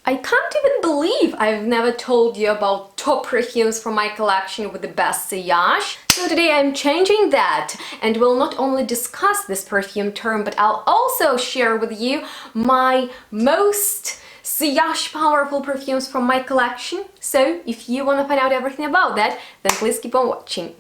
I can't even believe I've never told you about top perfumes from my collection with the best sillage. So today I'm changing that and will not only discuss this perfume term, but I'll also share with you my most sillage powerful perfumes from my collection. So if you want to find out everything about that, then please keep on watching.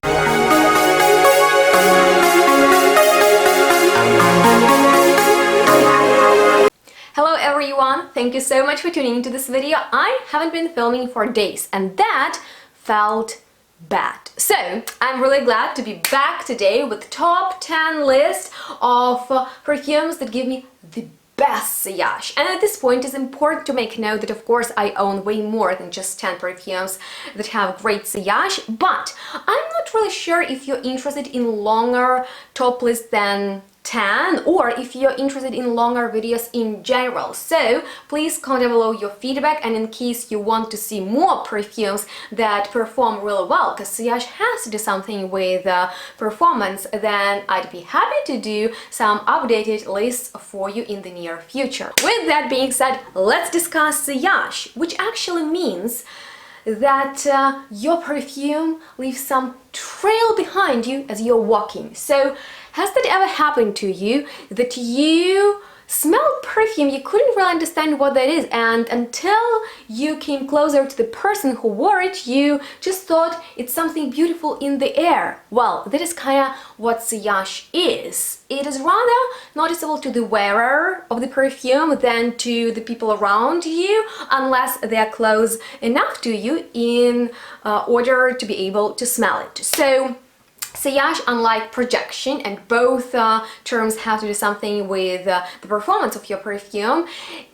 Hello everyone, thank you so much for tuning into this video. I haven't been filming for days and that felt bad. So I'm really glad to be back today with the top 10 list of perfumes that give me the best sillage. And at this point it's important to make note that of course I own way more than just 10 perfumes that have great sillage, but I'm not really sure if you're interested in longer top lists than 10 or if you're interested in longer videos in general. So please comment below your feedback, and in case you want to see more perfumes that perform really well, because sillage has to do something with performance, then I'd be happy to do some updated lists for you in the near future. With that being said, let's discuss sillage, which actually means that your perfume leaves some trail behind you as you're walking. So has that ever happened to you that you smelled perfume, you couldn't really understand what that is, and until you came closer to the person who wore it, you just thought it's something beautiful in the air? Well, that is kind of what sillage is. It is rather noticeable to the wearer of the perfume than to the people around you, unless they are close enough to you in order to be able to smell it. So sillage, unlike projection, and both terms have to do something with the performance of your perfume,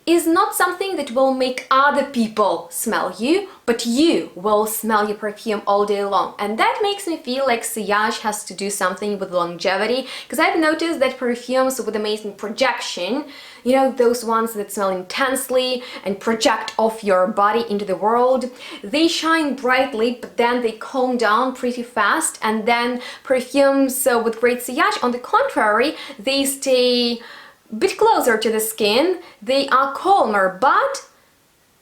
is not something that will make other people smell you, but you will smell your perfume all day long. And that makes me feel like sillage has to do something with longevity, because I've noticed that perfumes with amazing projection, you know, those ones that smell intensely and project off your body into the world, they shine brightly, but then they calm down pretty fast. And then perfumes with great sillage, on the contrary, they stay a bit closer to the skin, they are calmer, but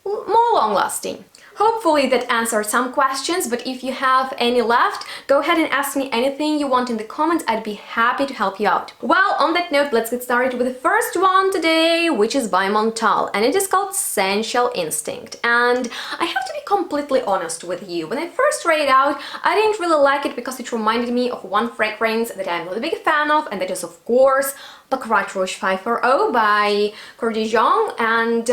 more long-lasting. Hopefully that answered some questions, but if you have any left, go ahead and ask me anything you want in the comments. I'd be happy to help you out. Well, on that note, let's get started with the first one today, which is by Montale, and it is called Sensual Instinct. And I have to be completely honest with you. When I first tried it out, I didn't really like it because it reminded me of one fragrance that I'm not a big fan of, and that is of course Baccarat Rouge 540 by Coeur de Lion, and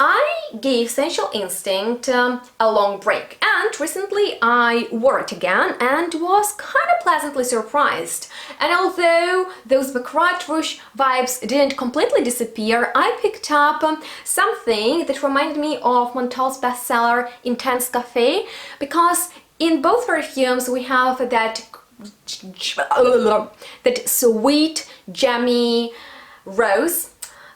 I gave Sensual Instinct a long break, and recently I wore it again and was kind of pleasantly surprised. And although those Baccarat Rouge vibes didn't completely disappear, I picked up something that reminded me of Montale's bestseller Intense Cafe, because in both perfumes we have that sweet, jammy rose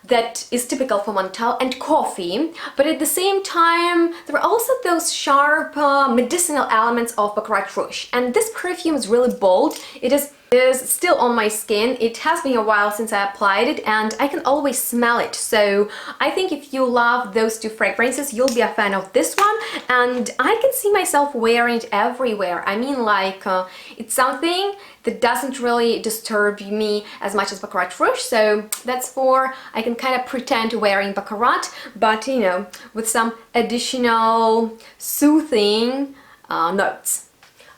that is typical for Montale, and coffee, but at the same time there are also those sharp medicinal elements of Baccarat Rouge. And this perfume is really bold. It is still on my skin. It has been a while since I applied it and I can always smell it. So I think if you love those two fragrances, you'll be a fan of this one, and I can see myself wearing it everywhere. I mean, like it's something that doesn't really disturb me as much as Baccarat Rouge, so that's for I can kind of pretend wearing Baccarat, but you know, with some additional soothing notes.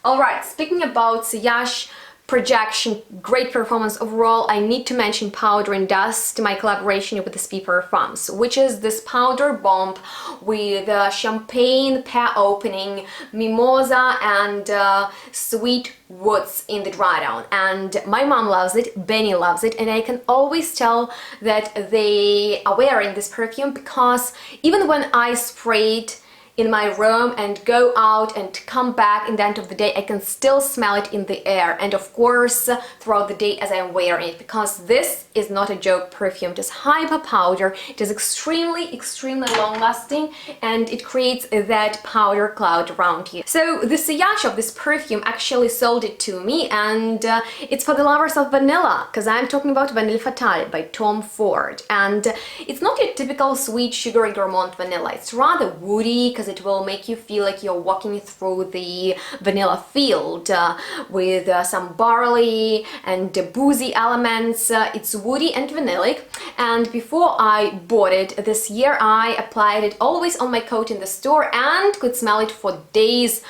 Alright, speaking about sillage, projection, great performance overall, I need to mention Powder and Dust, my collaboration with the PERFUMES, which is this powder bomb with champagne, pear opening, mimosa, and sweet woods in the dry down. And my mom loves it, Benny loves it, and I can always tell that they are wearing this perfume because even when I spray it in my room and go out and come back, in the end of the day I can still smell it in the air, and of course throughout the day as I'm wearing it, because this is not a joke perfume. It is hyper powder, it is extremely long lasting, and it creates that powder cloud around you. So the sillage of this perfume actually sold it to me, and it's for the lovers of vanilla, because I'm talking about Vanille Fatale by Tom Ford. And it's not your typical sweet sugary gourmand vanilla, it's rather woody, because it will make you feel like you're walking through the vanilla field with some barley and boozy elements. It's woody and vanillic, and before I bought it this year I applied it always on my coat in the store and could smell it for days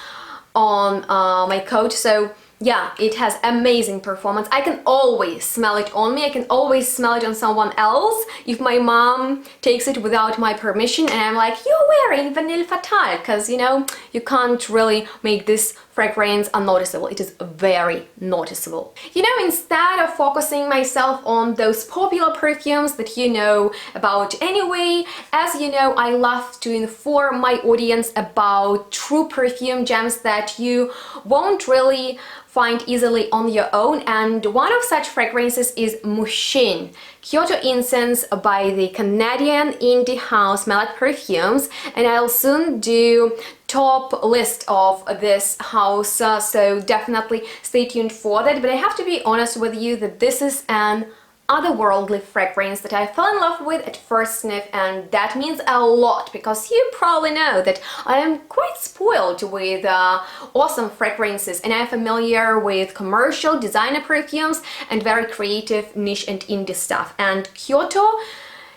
on my coat. So yeah, it has amazing performance. I can always smell it on me, I can always smell it on someone else if my mom takes it without my permission and I'm like, you're wearing Vanille Fatale, because you know, you can't really make this fragrance unnoticeable. It is very noticeable. You know, instead of focusing myself on those popular perfumes that you know about anyway, as you know, I love to inform my audience about true perfume gems that you won't really find easily on your own, and one of such fragrances is Mushin, Kyoto Incense by the Canadian indie house Mallet Perfumes, and I'll soon do top list of this house, so definitely stay tuned for that. But I have to be honest with you that this is an otherworldly fragrance that I fell in love with at first sniff, and that means a lot, because you probably know that I am quite spoiled with awesome fragrances, and I'm familiar with commercial designer perfumes and very creative niche and indie stuff, and Kyoto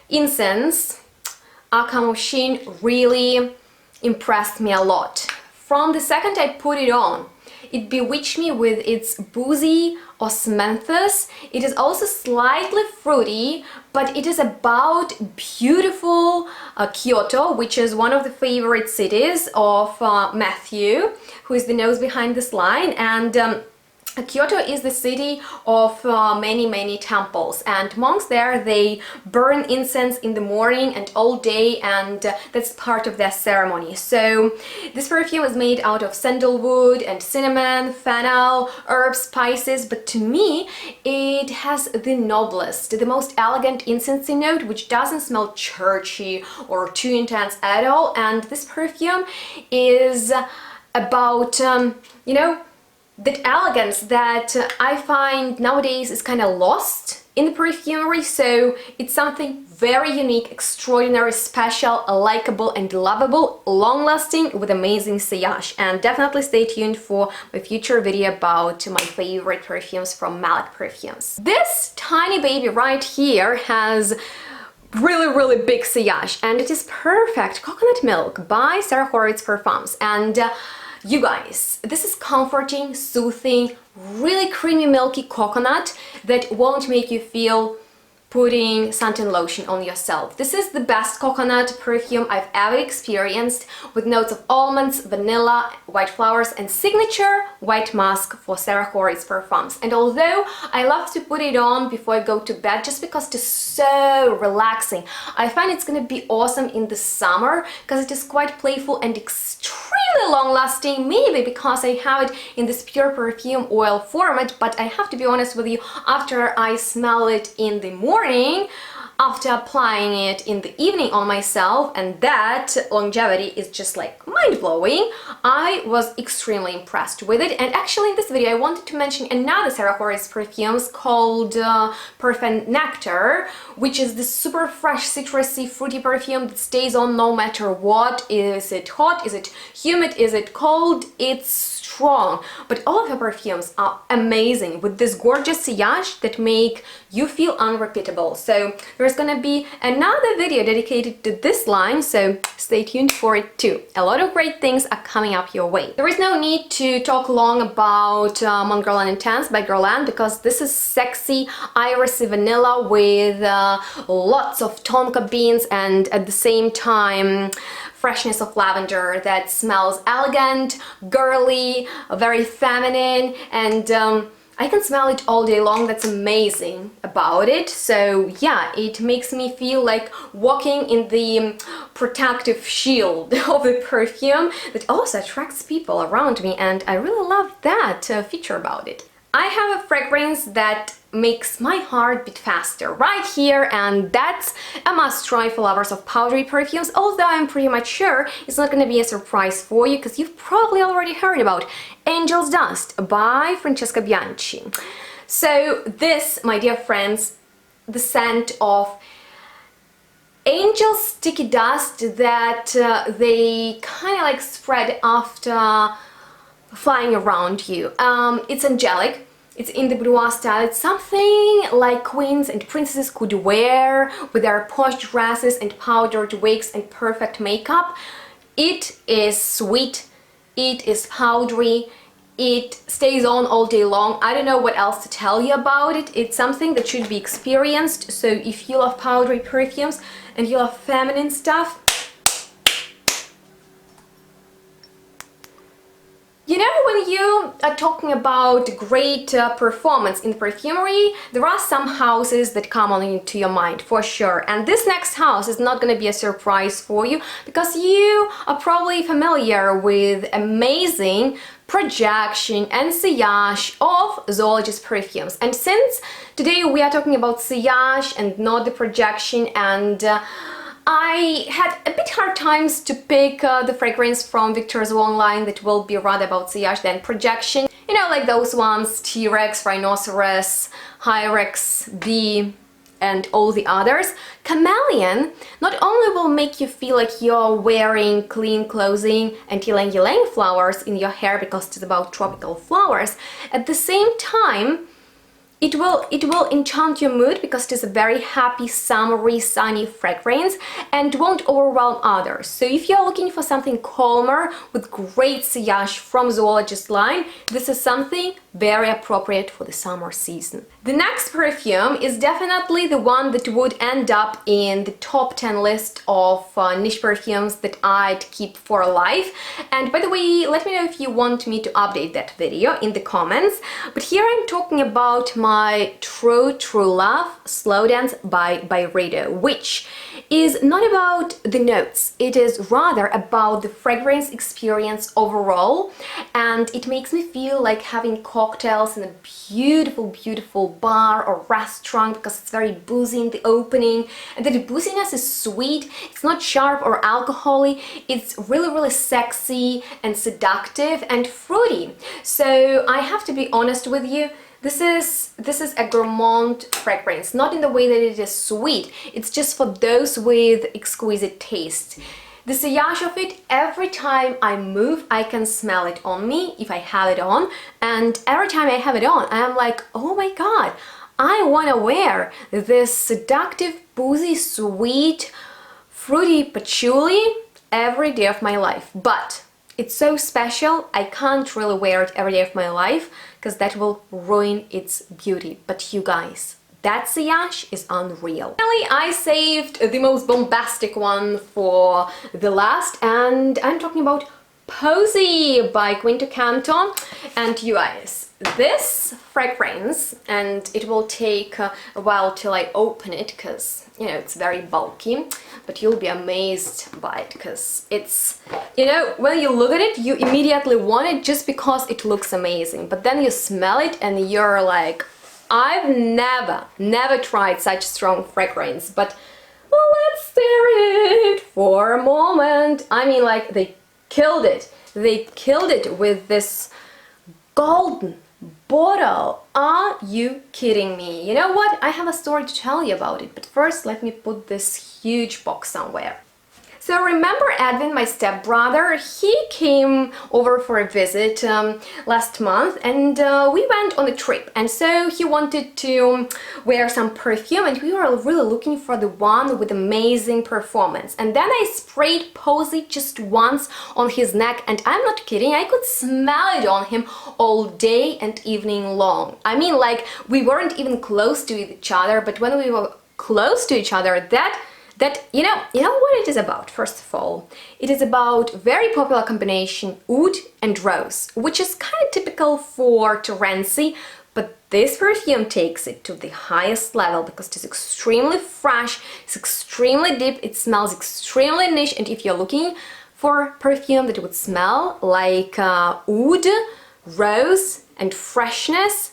Incense Aka Mushin really impressed me a lot. From the second I put it on, it bewitched me with its boozy osmanthus. It is also slightly fruity, but it is about beautiful Kyoto, which is one of the favorite cities of Matthew, who is the nose behind this line. And Kyoto is the city of many temples, and monks there, they burn incense in the morning and all day, and that's part of their ceremony. So this perfume is made out of sandalwood and cinnamon, fennel, herbs, spices, but to me it has the noblest, the most elegant incensey note, which doesn't smell churchy or too intense at all. And this perfume is about you know, that elegance that I find nowadays is kind of lost in the perfumery. So it's something very unique, extraordinary, special, likable and lovable, long-lasting, with amazing sillage. And definitely stay tuned for my future video about my favorite perfumes from Mallet Perfumes. This tiny baby right here has really big sillage, and it is Perfect Coconut Milk by HOROWITZ Parfums. And you guys, this is comforting, soothing, really creamy, milky coconut that won't make you feel putting suntan lotion on yourself. This is the best coconut perfume I've ever experienced, with notes of almonds, vanilla, white flowers, and signature white musk for HOROWITZ Parfums. And although I love to put it on before I go to bed just because it is so relaxing, I find it's gonna be awesome in the summer because it is quite playful and extremely long-lasting, maybe because I have it in this pure perfume oil format. But I have to be honest with you, after I smell it in the morning, after applying it in the evening on myself, and that longevity is just like mind-blowing, I was extremely impressed with it. And actually in this video I wanted to mention another HOROWITZ perfumes called Parfum Nectar, which is this super fresh, citrusy, fruity perfume that stays on no matter what. Is it hot? Is it humid? Is it cold? It's strong. But all of her perfumes are amazing, with this gorgeous sillage that make you feel unrepeatable. So there's gonna be another video dedicated to this line, so stay tuned for it too. A lot of great things are coming up your way. There is no need to talk long about Guerlain Intense by Guerlain, because this is sexy, irisy vanilla with lots of tonka beans, and at the same time freshness of lavender that smells elegant, girly, very feminine, and I can smell it all day long. That's amazing about it. So yeah, it makes me feel like walking in the protective shield of the perfume that also attracts people around me, and I really love that feature about it. I have a fragrance that makes my heart beat faster right here, and that's a must-try for lovers of powdery perfumes, although I'm pretty much sure it's not going to be a surprise for you because you've probably already heard about Angel's Dust by Francesca Bianchi. So this, my dear friends, the scent of angel sticky dust that they kind of like spread after flying around you. It's angelic, it's in the boudoir style, it's something like queens and princesses could wear with their posh dresses and powdered wigs and perfect makeup. It is sweet, it is powdery, it stays on all day long. I don't know what else to tell you about it. It's something that should be experienced, so if you love powdery perfumes and you love feminine stuff, you know, when you are talking about great performance in perfumery, there are some houses that come on into your mind for sure. And this next house is not going to be a surprise for you because you are probably familiar with amazing projection and sillage of Zoology's perfumes. And since today we are talking about sillage and not the projection, and I had a bit hard times to pick the fragrance from Victor's Wong line that will be rather about sillage than projection. You know, like those ones, T-Rex, Rhinoceros, Hyrex, Bee, and all the others. Chameleon not only will make you feel like you're wearing clean clothing and ylang-ylang flowers in your hair because it's about tropical flowers, at the same time it will enchant your mood because it is a very happy, summery, sunny fragrance and won't overwhelm others. So if you're looking for something calmer with great sillage from Zoologist line, this is something very appropriate for the summer season. The next perfume is definitely the one that would end up in the top 10 list of niche perfumes that I'd keep for life. And by the way, let me know if you want me to update that video in the comments. But here I'm talking about my true love, Slow Dance by BYREDO, which is not about the notes, it is rather about the fragrance experience overall, and it makes me feel like having cocktails in a beautiful bar or restaurant because it's very boozy in the opening, and the booziness is sweet, it's not sharp or alcoholic, it's really sexy and seductive and fruity. So I have to be honest with you, this is a gourmand fragrance, not in the way that it is sweet, it's just for those with exquisite taste. The sillage of it, every time I move, I can smell it on me if I have it on, and every time I have it on, I am like, oh my god, I want to wear this seductive, boozy, sweet, fruity patchouli every day of my life. But it's so special, I can't really wear it every day of my life because that will ruin its beauty. But you guys, that sillage is unreal. Finally, I saved the most bombastic one for the last, and I'm talking about Posy by CANTO. And you guys, this fragrance, and it will take a while till I open it because, you know, it's very bulky, but you'll be amazed by it because it's, you know, when you look at it, you immediately want it just because it looks amazing, but then you smell it and you're like, I've never tried such strong fragrance, but well, let's stare it for a moment. I mean, like, they killed it. They killed it with this golden bottle. Are you kidding me? You know what? I have a story to tell you about it, but first let me put this huge box somewhere. So remember Edwin, my stepbrother? He came over for a visit last month, and we went on a trip, and so he wanted to wear some perfume, and we were really looking for the one with amazing performance. And then I sprayed Posy just once on his neck, and I'm not kidding, I could smell it on him all day and evening long. I mean, like, we weren't even close to each other, but when we were close to each other, that you know what it is about. First of all, it is about very popular combination oud and rose, which is kind of typical for Terenzi, But this perfume takes it to the highest level because it is extremely fresh, it's extremely deep, it smells extremely niche, and if you're looking for perfume that would smell like oud, rose and freshness,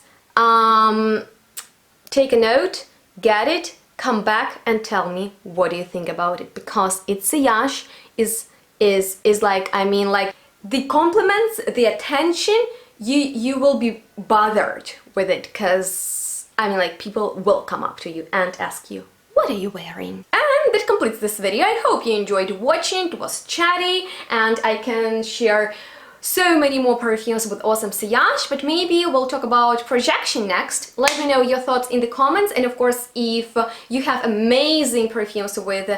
take a note, get it, come back and tell me what do you think about it, because its sillage is like, I mean, like the compliments, the attention, you will be bothered with it, because I mean, like, people will come up to you and ask you, what are you wearing? And that completes this video. I hope you enjoyed watching. It was chatty and I can share so many more perfumes with awesome sillage, but maybe we'll talk about projection next. Let me know your thoughts in the comments, and of course, if you have amazing perfumes with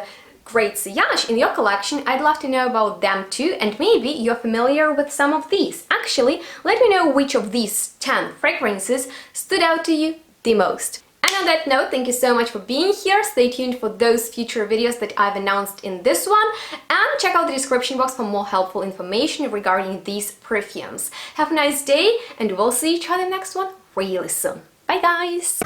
great sillage in your collection, I'd love to know about them too, and maybe you're familiar with some of these. Actually, let me know which of these 10 fragrances stood out to you the most. And on that note, thank you so much for being here. Stay tuned for those future videos that I've announced in this one, and check out the description box for more helpful information regarding these perfumes. Have a nice day, and we'll see each other next one really soon. Bye guys!